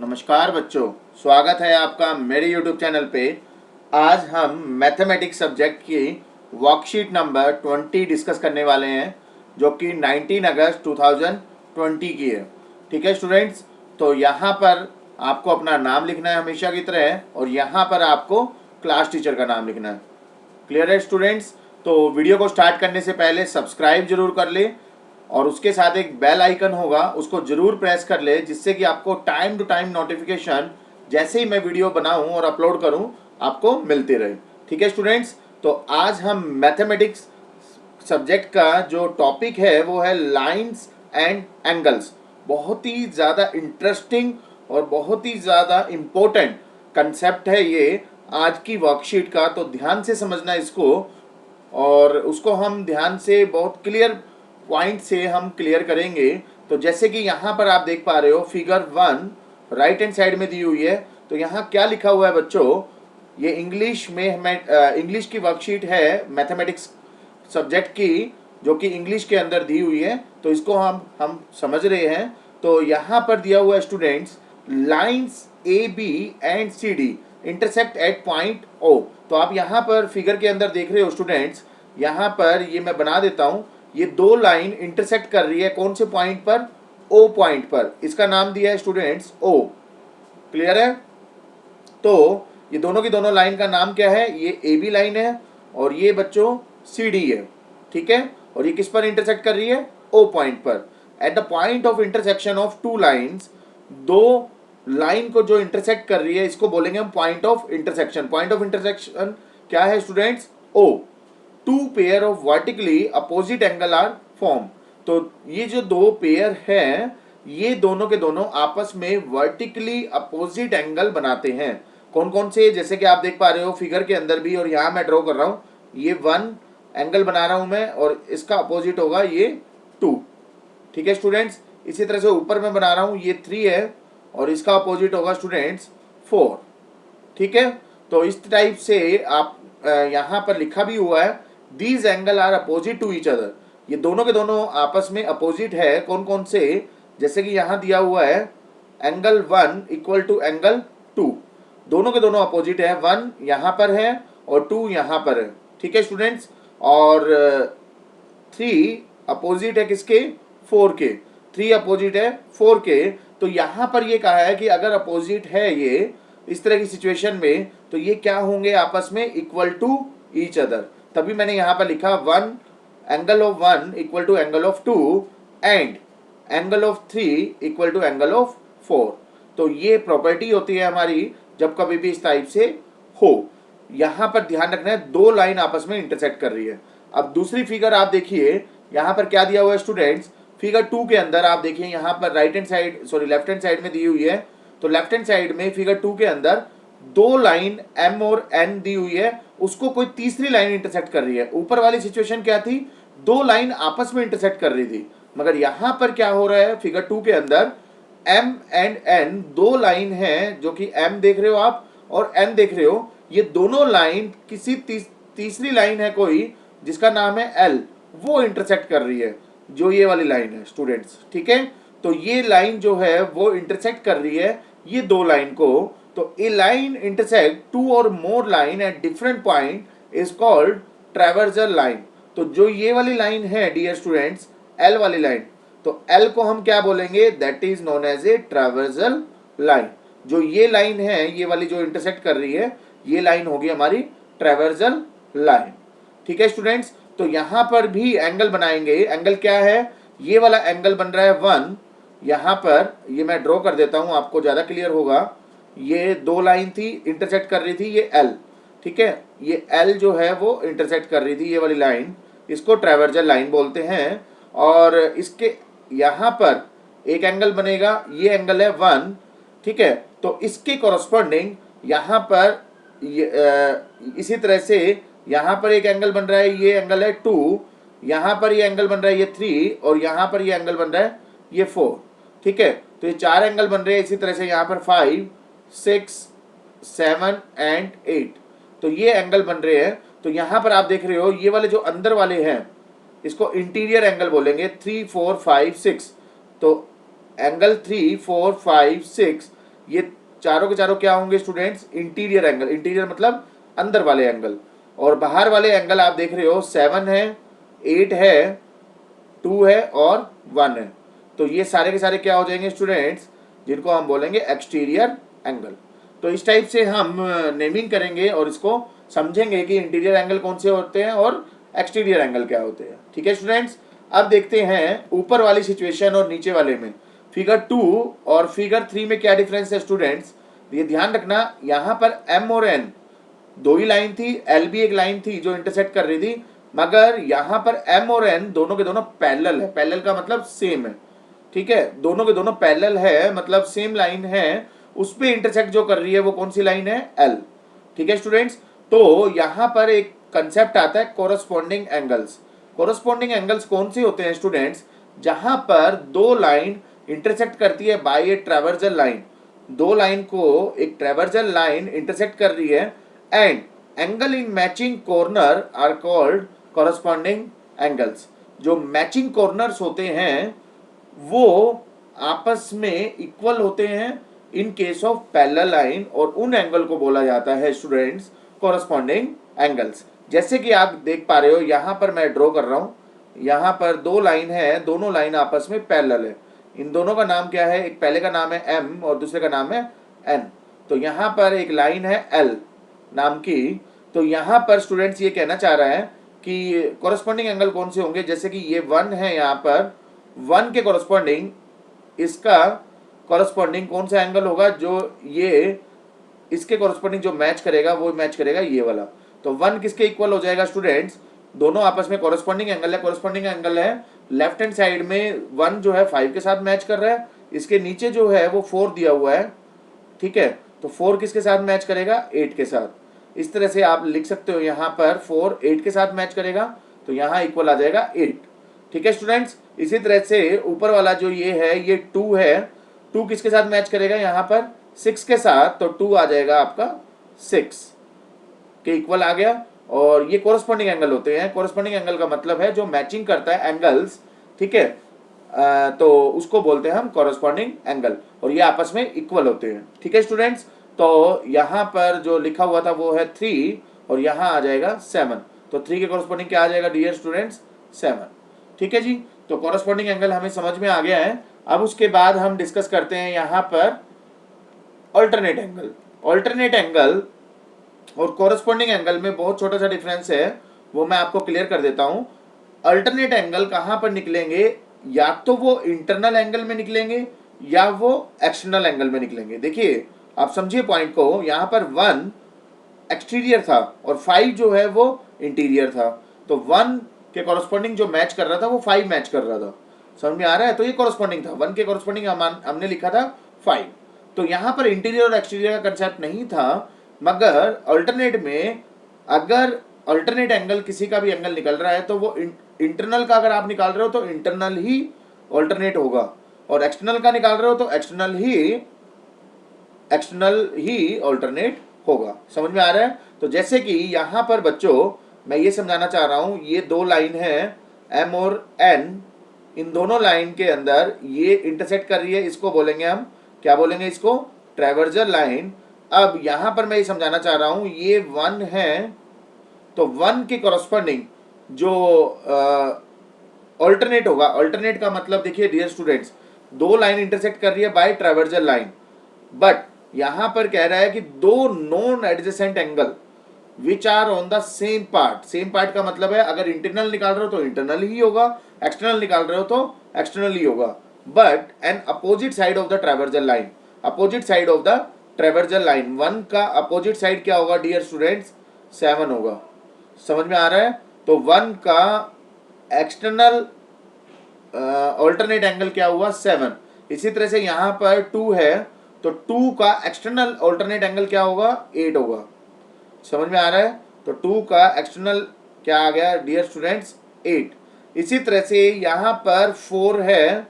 नमस्कार बच्चों, स्वागत है आपका मेरे YouTube चैनल पे। आज हम मैथमेटिक्स सब्जेक्ट की वर्कशीट नंबर 20 डिस्कस करने वाले हैं, जो कि 19 अगस्त 2020 की है। ठीक है स्टूडेंट्स, तो यहाँ पर आपको अपना नाम लिखना है हमेशा की तरह, और यहाँ पर आपको क्लास टीचर का नाम लिखना है। क्लियर है स्टूडेंट्स? तो वीडियो को स्टार्ट करने से पहले सब्सक्राइब जरूर कर ले, और उसके साथ एक बेल आइकन होगा, उसको जरूर प्रेस कर ले, जिससे कि आपको टाइम टू टाइम नोटिफिकेशन जैसे ही मैं वीडियो बनाऊं और अपलोड करूं आपको मिलते रहे। ठीक है स्टूडेंट्स, तो आज हम मैथमेटिक्स सब्जेक्ट का जो टॉपिक है वो है लाइंस एंड एंगल्स। बहुत ही ज़्यादा इंटरेस्टिंग और बहुत ही ज़्यादा इम्पोर्टेंट कंसेप्ट है ये आज की वर्कशीट का, तो ध्यान से समझना इसको, और उसको हम ध्यान से बहुत क्लियर पॉइंट से हम क्लियर करेंगे। तो जैसे कि यहाँ पर आप देख पा रहे हो फिगर 1 राइट हैंड साइड में दी हुई है। तो यहाँ क्या लिखा हुआ है बच्चों, ये इंग्लिश में इंग्लिश की वर्कशीट है मैथमेटिक्स सब्जेक्ट की, जो कि इंग्लिश के अंदर दी हुई है। तो इसको हम समझ रहे हैं। तो यहाँ पर दिया हुआ है students, lines A B and C D intersect at point O. तो आप यहाँ पर फिगर के अंदर देख रहे हो स्टूडेंट्स, यहाँ पर ये मैं बना देता हूँ, ये दो लाइन इंटरसेक्ट कर रही है कौन से पॉइंट पर? ओ पॉइंट पर। इसका नाम दिया है स्टूडेंट्स ओ। क्लियर है? तो ये दोनों की दोनों लाइन का नाम क्या है? ये ए बी लाइन है और ये बच्चों सी डी है। ठीक है, और ये किस पर इंटरसेक्ट कर रही है? ओ पॉइंट पर। At the point of intersection of two lines, दो लाइन को जो इंटरसेक्ट कर रही है इसको बोलेंगे हम point of intersection. Point of intersection क्या है students? O. Two pair of vertically opposite angle are form. तो ये जो दो पेयर हैं, ये दोनों के दोनों आपस में वर्टिकली अपोजिट एंगल बनाते हैं। कौन कौन से? जैसे कि आप देख पा रहे हो फिगर के अंदर भी, और यहाँ मैं ड्रॉ कर रहा हूँ, ये 1 एंगल बना रहा हूं मैं, और इसका अपोजिट होगा ये 2। ठीक है स्टूडेंट्स, इसी तरह से ऊपर में बना रहा हूं, ये 3 है और इसका अपोजिट होगा स्टूडेंट्स 4। ठीक है, तो इस टाइप से आप यहाँ पर लिखा भी हुआ है, these angle are opposite to each other. ये दोनों के दोनों आपस में अपोजिट है। कौन कौन से? जैसे कि यहाँ दिया हुआ है एंगल 1 इक्वल टू एंगल 2, दोनों के दोनों अपोजिट है। 1 यहाँ पर है और 2 यहाँ पर है। ठीक है स्टूडेंट्स, और 3 अपोजिट है किसके? 4 के। 3 अपोजिट है 4 के। तो यहाँ पर ये कहा है कि अगर अपोजिट है ये इस तरह की सिचुएशन में, तो ये क्या होंगे आपस में? Equal to each other. तभी मैंने यहाँ पर लिखा 1 angle of 1 equal to angle of 2 and angle of 3 equal to angle of 4। तो ये प्रॉपर्टी होती है हमारी जब कभी भी इस टाइप से हो। यहाँ पर ध्यान रखना है, दो लाइन आपस में इंटरसेक्ट कर रही है। अब दूसरी फिगर आप देखिए, यहाँ पर क्या दिया हुआ है स्टूडेंट्स, फिगर 2 के अंदर आप देखिए, यहाँ पर लेफ्ट हैंड साइड में दी हुई है। तो लेफ्ट हैंड साइड में फिगर 2 के अंदर दो लाइन एम और एन दी हुई है, उसको कोई तीसरी लाइन इंटरसेक्ट कर रही है। ऊपर वाली सिचुएशन क्या थी? दो लाइन आपस में इंटरसेक्ट कर रही थी, मगर यहाँ पर क्या हो रहा है? फिगर 2 के अंदर एम एंड एन दो लाइन है, जो कि एम देख रहे हो आप और एन देख रहे हो। ये दोनों लाइन किसी तीसरी लाइन है कोई, जिसका नाम है एल, वो इंटरसेक्ट कर रही है, जो ये वाली लाइन है स्टूडेंट्स। ठीक है, तो ये लाइन जो है वो इंटरसेक्ट कर रही है ये दो लाइन को। तो ए लाइन इंटरसेक्ट टू और more line at different point is called traversal line. तो जो ये वाली लाइन है डियर स्टूडेंट्स, एल वाली लाइन, तो एल को हम क्या बोलेंगे? That is known as a traversal line. जो ये लाइन है, ये वाली जो इंटरसेक्ट कर रही है, ये लाइन होगी हमारी ट्रैवर्सल लाइन। ठीक है स्टूडेंट्स, तो यहां पर भी एंगल बनाएंगे। एंगल क्या है? ये वाला एंगल बन रहा है 1। यहां पर ये मैं ड्रॉ कर देता हूं, आपको ज्यादा क्लियर होगा। ये दो लाइन थी, इंटरसेक्ट कर रही थी ये एल। ठीक है, ये एल जो है वो इंटरसेक्ट कर रही थी ये वाली लाइन, इसको ट्रैवर्सल लाइन बोलते हैं। और इसके यहां पर एक एंगल बनेगा, ये एंगल है 1। ठीक है, तो इसके कॉरस्पॉन्डिंग यहाँ पर इसी तरह से यहाँ पर एक एंगल बन रहा है, ये एंगल है 2। यहाँ पर ये एंगल बन रहा है ये 3, और यहाँ पर ये एंगल बन रहा है ये 4। ठीक है, तो ये 4 एंगल बन रहे हैं। इसी तरह से यहाँ पर 5, 6, 7 एंड 8, तो ये एंगल बन रहे हैं। तो यहाँ पर आप देख रहे हो ये वाले जो अंदर वाले हैं, इसको इंटीरियर एंगल बोलेंगे। 3, 4, 5, 6, तो एंगल 3, 4, 5, 6 ये चारों के चारों क्या होंगे स्टूडेंट्स? Interior angle. इंटीरियर मतलब अंदर वाले एंगल, और बाहर वाले एंगल आप देख रहे हो 7 है, 8 है, 2 है और 1 है। तो ये सारे के सारे क्या हो जाएंगे स्टूडेंट्स? जिनको हम बोलेंगे एक्सटीरियर एंगल। तो इस टाइप से हम नेमिंग करेंगे और इसको समझेंगे कि इंटीरियर एंगल कौन से होते हैं और एक्सटीरियर एंगल क्या होते हैं। ठीक है स्टूडेंट्स, अब देखते हैं ऊपर वाली सिचुएशन और नीचे वाले में। फिगर 2 और फिगर 3 में क्या डिफरेंस है स्टूडेंट्स? ये ध्यान रखना, यहाँ पर एम और एन दो ही लाइन थी, एल भी एक लाइन थी जो इंटरसेक्ट कर रही थी, मगर यहाँ पर एम और एन दोनों के दोनों पैरेलल है। पैरेलल का मतलब सेम है, ठीक है, दोनों के दोनों पैरेलल है, मतलब सेम लाइन है, उस पे इंटरसेक्ट जो कर रही है वो कौन सी लाइन है? एल। ठीक है स्टूडेंट्स, तो यहाँ पर एक कंसेप्ट आता है कोरस्पॉन्डिंग एंगल्स। कोरस्पॉन्डिंग एंगल्स कौन से होते हैं स्टूडेंट्स? जहां पर दो लाइन इंटरसेक्ट करती है बाय ए ट्रावर्जल लाइन, दो लाइन को एक ट्रावर्जल लाइन इंटरसेक्ट कर रही है, and angle in matching corner are called corresponding angles. जो मैचिंग कॉर्नर्स होते हैं वो आपस में इक्वल होते हैं in case of parallel line, और उन एंगल को बोला जाता है स्टूडेंट्स कोरस्पॉन्डिंग एंगल्स। जैसे कि आप देख पा रहे हो, यहाँ पर मैं ड्रॉ कर रहा हूँ, यहाँ पर दो लाइन है, दोनों लाइन आपस में पैरेलल है। इन दोनों का नाम क्या है? एक पहले का नाम है एम और दूसरे का नाम है एन। तो यहाँ पर एक लाइन है एल नाम की। तो यहाँ पर स्टूडेंट्स ये कहना चाह रहा है कि कोरस्पॉन्डिंग एंगल कौन से होंगे? जैसे कि ये 1 है, यहाँ पर 1 के कोरस्पॉन्डिंग इसका कोरस्पॉन्डिंग कौन सा एंगल होगा? जो ये इसके कोरस्पॉन्डिंग जो मैच करेगा वो मैच करेगा ये वाला। तो 1 किसके इक्वल हो जाएगा स्टूडेंट्स? दोनों आपस में कोरस्पॉन्डिंग एंगल है। कोरस्पॉन्डिंग एंगल है लेफ्ट हैंड साइड में 1 जो है 5 के साथ मैच कर रहा है, इसके नीचे जो है वो 4 दिया हुआ है, ठीक है, तो 4 किसके साथ मैच करेगा? 8 के साथ। इस तरह से आप लिख सकते हो, यहाँ पर 4 8 के साथ मैच करेगा, तो यहाँ इक्वल आ जाएगा 8। ठीक है स्टूडेंट्स, इसी तरह से ऊपर वाला जो ये है, ये 2 है, 2 किसके साथ मैच करेगा? यहाँ पर 6 के साथ, तो 2 आ जाएगा आपका 6 के इक्वल आ गया। और ये कोरस्पॉन्डिंग एंगल होते हैं। कोरस्पॉन्डिंग एंगल का मतलब है जो मैचिंग करता है एंगल्स, ठीक है, तो उसको बोलते हैं हम कोरस्पॉन्डिंग एंगल, और ये आपस में इक्वल होते हैं। ठीक है स्टूडेंट्स, तो यहाँ पर जो लिखा हुआ था वो है 3 और यहाँ आ जाएगा 7, तो 3 के कोरस्पॉन्डिंग क्या आ जाएगा डियर स्टूडेंट्स? 7। ठीक है जी, तो कोरस्पॉन्डिंग एंगल हमें समझ में आ गया है। अब उसके बाद हम डिस्कस करते हैं यहाँ पर अल्टरनेट एंगल। अल्टरनेट एंगल और कोरस्पॉन्डिंग एंगल में बहुत छोटा सा डिफरेंस है, वो मैं आपको क्लियर कर देता हूं। अल्टरनेट एंगल कहां पर निकलेंगे? या तो वो इंटरनल एंगल में निकलेंगे या वो एक्सटर्नल एंगल में निकलेंगे। देखिए आप समझिए पॉइंट को, यहां पर 1 एक्सटीरियर था और 5 जो है वो इंटीरियर था, तो 1 के कोरस्पॉन्डिंग जो मैच कर रहा था वो 5 मैच कर रहा था। समझ में आ रहा है? तो ये कोरस्पॉन्डिंग था, 1 के कोरस्पॉन्डिंग हमने लिखा था 5। तो यहाँ पर इंटीरियर और एक्सटीरियर का कंसेप्ट नहीं था, मगर अल्टरनेट में अगर अल्टरनेट एंगल किसी का भी एंगल निकल रहा है तो वो इंटरनल का अगर आप निकाल रहे हो तो इंटरनल ही अल्टरनेट होगा, और एक्सटर्नल का निकाल रहे हो तो एक्सटर्नल ही अल्टरनेट होगा। समझ में आ रहा है? तो जैसे कि यहाँ पर बच्चों मैं ये समझाना चाह रहा हूँ, ये दो लाइन है एम और एन, इन दोनों लाइन के अंदर ये इंटरसेक्ट कर रही है, इसको बोलेंगे हम, क्या बोलेंगे इसको? ट्रावर्जल लाइन। अब यहाँ पर मैं ये समझाना चाह रहा हूँ, ये 1 है, तो 1 के कोरस्पॉन्डिंग जो अल्टरनेट होगा, अल्टरनेट का मतलब देखिए डियर स्टूडेंट्स, दो लाइन इंटरसेक्ट कर रही है बाय ट्रावर्जल लाइन, बट यहाँ पर कह रहा है कि दो non adjacent angle which are on the same part. Same part का मतलब है अगर इंटरनल निकाल रहे हो तो इंटरनल ही होगा, एक्सटर्नल निकाल रहे हो तो एक्सटर्नल ही होगा, but an opposite side of the traversal line. Opposite side of the traversal line, 1 का अपोजिट साइड क्या होगा डियर स्टूडेंट्स? 7 होगा। समझ में आ रहा है? तो 1 का एक्सटर्नल अल्टरनेट एंगल क्या हुआ? 7। इसी तरह से यहाँ पर 2 है, तो 2 का एक्सटर्नल अल्टरनेट एंगल क्या होगा? 8 होगा। समझ में आ रहा है? तो 2 का एक्सटर्नल क्या आ गया डियर स्टूडेंट्स? 8। इसी तरह से यहाँ पर 4 है,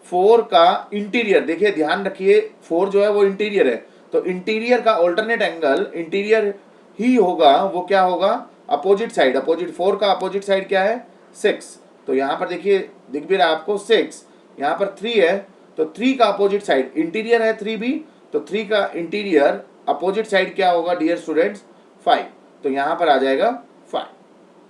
4 का इंटीरियर, देखिए ध्यान रखिए 4 जो है वो इंटीरियर है, तो इंटीरियर का अल्टरनेट एंगल इंटीरियर ही होगा, वो क्या होगा? Opposite side. अपोजिट 4 का अपोजिट साइड क्या है? 6। तो यहाँ पर देखिए दिख भी रहा आपको 6, यहाँ पर 3 है, तो 3 का अपोजिट साइड, इंटीरियर है 3b, तो 3 का इंटीरियर अपोजिट साइड क्या होगा डियर स्टूडेंट्स 5, तो यहाँ पर आ जाएगा 5।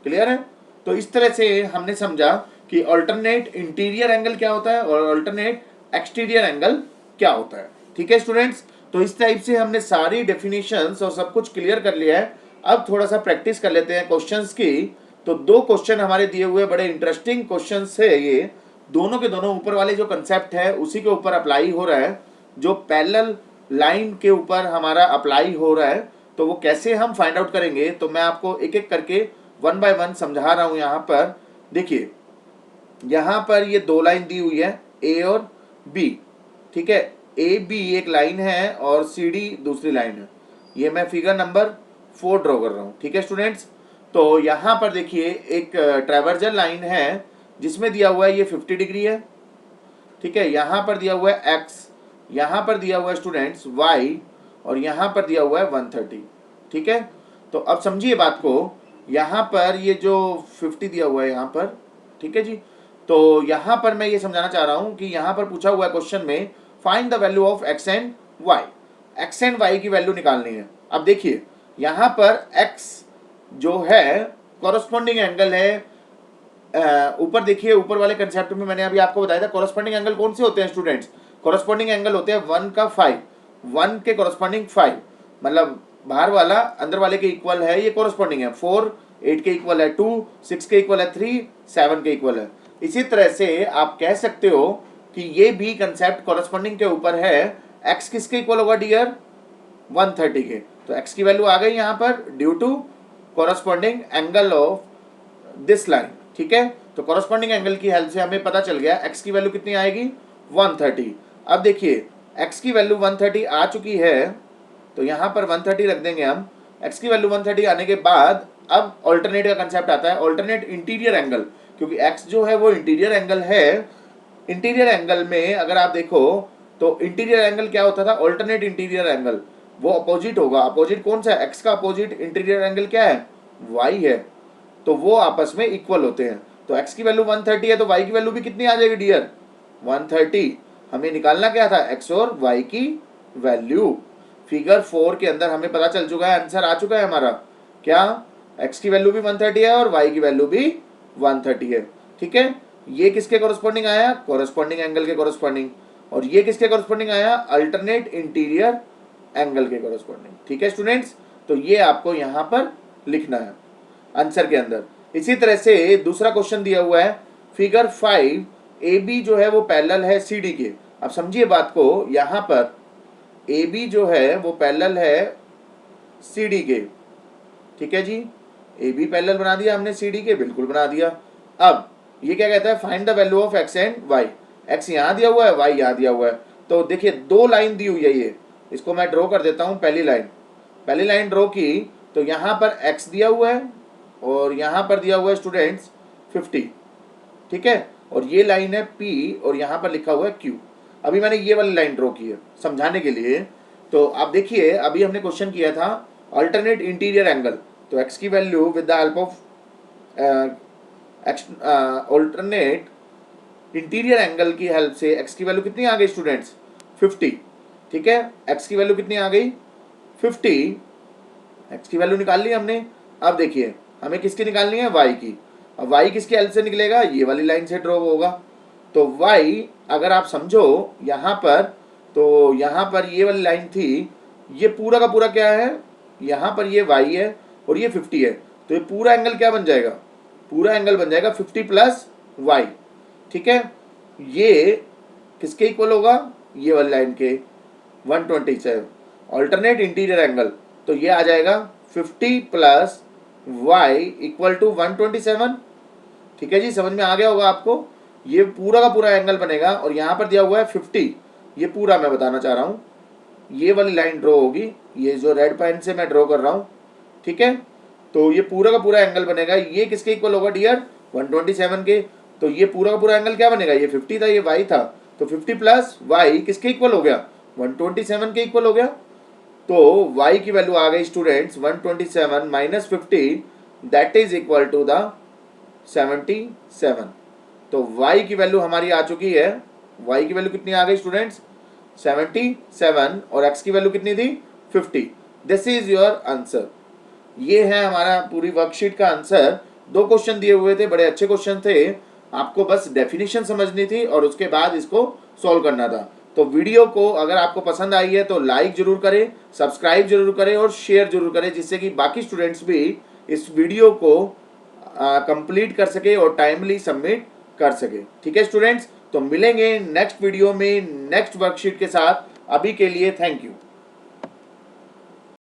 क्लियर है? तो इस तरह से हमने समझा कि अल्टरनेट इंटीरियर एंगल क्या होता है और अल्टरनेट एक्सटीरियर एंगल क्या होता है। ठीक है स्टूडेंट्स, तो इस टाइप से हमने सारी डेफिनेशंस और सब कुछ क्लियर कर लिया है। अब थोड़ा सा प्रैक्टिस कर लेते हैं क्वेश्चंस की। तो 2 क्वेश्चन हमारे दिए हुए बड़े इंटरेस्टिंग क्वेश्चंस है, ये दोनों के दोनों ऊपर वाले जो कंसेप्ट है उसी के ऊपर अप्लाई हो रहा है, जो पैरेलल लाइन के ऊपर हमारा अप्लाई हो रहा है। तो वो कैसे हम फाइंड आउट करेंगे, तो मैं आपको एक एक करके 1 बाय 1 समझा रहा हूं। यहाँ पर देखिए, यहाँ पर ये 2 लाइन दी हुई है ए और बी। ठीक है, ए बी एक लाइन है और सी डी दूसरी लाइन है। ये मैं फिगर नंबर 4 ड्रॉ कर रहा हूँ। ठीक है स्टूडेंट्स, तो यहाँ पर देखिए एक ट्रैवर्जल लाइन है जिसमें दिया हुआ है ये 50 डिग्री है। ठीक है, यहाँ पर दिया हुआ है एक्स, यहाँ पर दिया हुआ है स्टूडेंट्स वाई, और यहाँ पर दिया हुआ है 130। ठीक है, तो अब समझिए बात को, यहाँ पर ये जो 50 दिया हुआ है यहाँ पर, ठीक है जी, तो यहाँ पर मैं ये समझाना चाह रहा हूँ कि यहाँ पर पूछा हुआ है क्वेश्चन में find the value of x and y, x and y की वैल्यू निकालनी है। अब देखिए यहाँ पर एक्स जो है कॉरस्पॉन्डिंग एंगल है, ऊपर देखिए ऊपर वाले कंसेप्ट में मैंने अभी आपको बताया था कॉरस्पॉन्डिंग एंगल कौन से होते हैं स्टूडेंट्स, कॉरस्पॉन्डिंग एंगल होते हैं 1 का 5, 1 के कॉरस्पॉन्डिंग 5, मतलब बाहर वाला अंदर वाले के इक्वल है, ये कॉरस्पॉन्डिंग है। 4 8 के इक्वल है 2, 6 के इक्वल है 3, 7 के इक्वल है। इसी तरह से आप कह सकते हो कि ये भी कंसेप्ट कॉरस्पॉन्डिंग के ऊपर है। एक्स किसके इक्वल होगा डियर 130 के, तो एक्स की वैल्यू आ गई यहाँ पर due to corresponding angle of this line. ठीक है, तो कॉरस्पॉन्डिंग एंगल की हेल्प से हमें पता चल गया एक्स की वैल्यू कितनी आएगी 130। अब देखिए एक्स की वैल्यू 130 आ चुकी है, तो यहाँ पर 130 रख देंगे हम। एक्स की वैल्यू 130 आने के बाद अब ऑल्टरनेट का कंसेप्ट आता है, ऑल्टरनेट इंटीरियर एंगल, क्योंकि एक्स जो है वो इंटीरियर एंगल है। इंटीरियर एंगल में अगर आप देखो तो इंटीरियर एंगल क्या होता था, ऑल्टरनेट इंटीरियर एंगल वो अपोजिट होगा। अपोजिट कौन सा है, एक्स का अपोजिट इंटीरियर एंगल क्या है वाई है, तो वो आपस में इक्वल होते हैं। तो x की वैल्यू 130 है तो y की वैल्यू भी कितनी आ जाएगी डियर 130। हमें निकालना क्या था x और y की वैल्यू। फिगर 4 के अंदर हमें पता चल चुका है, आंसर आ चुका है हमारा, क्या x की वैल्यू भी 130 है और y की वैल्यू भी 130 है। ठीक है, ये किसके कॉरस्पॉन्डिंग आया, कॉरस्पॉन्डिंग एंगल के कॉरस्पॉन्डिंग, और ये किसके कॉरस्पॉन्डिंग आया, अल्टरनेट इंटीरियर एंगल के कॉरस्पॉन्डिंग। ठीक है स्टूडेंट्स, तो ये आपको यहाँ पर लिखना है आंसर के अंदर। इसी तरह से दूसरा क्वेश्चन दिया हुआ है फिगर 5, ए बी जो है वो पैरेलल है सी डी के। अब समझिए बात को, यहाँ पर ए बी जो है वो पैरेलल है सी डी के। ठीक है जी, ए बी पैरेलल बना दिया हमने सी डी के, बिल्कुल बना दिया। अब ये क्या कहता है, find the value of x and y, x यहाँ दिया हुआ है वाई यहाँ दिया हुआ है। तो देखिए 2 लाइन दी हुई है, ये इसको मैं ड्रॉ कर देता हूँ। पहली लाइन ड्रॉ की, तो यहाँ पर एक्स दिया हुआ है और यहाँ पर दिया हुआ है स्टूडेंट्स 50। ठीक है, और ये लाइन है P और यहाँ पर लिखा हुआ है Q। अभी मैंने ये वाली लाइन ड्रॉ की है समझाने के लिए। तो आप देखिए अभी हमने क्वेश्चन किया था अल्टरनेट इंटीरियर एंगल, तो x की value with the help of alternate interior angle की हेल्प से x की वैल्यू कितनी आ गई स्टूडेंट्स 50। ठीक है, x की वैल्यू कितनी आ गई 50, x की वैल्यू निकाल ली हमने। अब देखिए हमें किसकी निकालनी है y की। अब y किसकी हेल्प से निकलेगा, ये वाली लाइन से ड्रॉ होगा। तो y अगर आप समझो यहाँ पर, तो यहाँ पर ये वाली लाइन थी, ये पूरा का पूरा क्या है, यहाँ पर ये y है और ये 50 है, तो ये पूरा एंगल क्या बन जाएगा, पूरा एंगल बन जाएगा 50 प्लस y। ठीक है, ये किसके इक्वल होगा, ये वाली लाइन के 127, ऑल्टरनेट इंटीरियर एंगल, तो ये आ जाएगा 50 प्लस y इक्वल टू 127। ठीक है जी, समझ में आ गया होगा आपको, ये पूरा का पूरा एंगल बनेगा। और यहाँ पर दिया हुआ है 50, ये पूरा मैं बताना चाह रहा हूँ, ये वाली लाइन ड्रॉ होगी, ये जो रेड पेन से मैं ड्रॉ कर रहा हूँ। ठीक है, तो ये पूरा का पूरा एंगल बनेगा, ये किसके इक्वल होगा डियर 127 के। तो ये पूरा का पूरा एंगल क्या बनेगा, ये 50 था ये y था, तो 50 प्लस y किसके इक्वल हो गया 127 के इक्वल हो गया। तो y की वैल्यू आ गई students 127 minus 50, that is equal to the 77। तो y की वैल्यू हमारी आ चुकी है y की वैल्यू कितनी आ गई स्टूडेंट्स 77 और x की वैल्यू कितनी थी 50। This is your answer. ये है हमारा पूरी वर्कशीट का आंसर। 2 क्वेश्चन दिए हुए थे, बड़े अच्छे क्वेश्चन थे, आपको बस डेफिनेशन समझनी थी और उसके बाद इसको सॉल्व करना था। तो वीडियो को अगर आपको पसंद आई है तो लाइक जरूर करें, सब्सक्राइब जरूर करें और शेयर जरूर करें, जिससे कि बाकी स्टूडेंट्स भी इस वीडियो को कंप्लीट कर सके और टाइमली सबमिट कर सके। ठीक है स्टूडेंट्स, तो मिलेंगे नेक्स्ट वीडियो में नेक्स्ट वर्कशीट के साथ। अभी के लिए थैंक यू।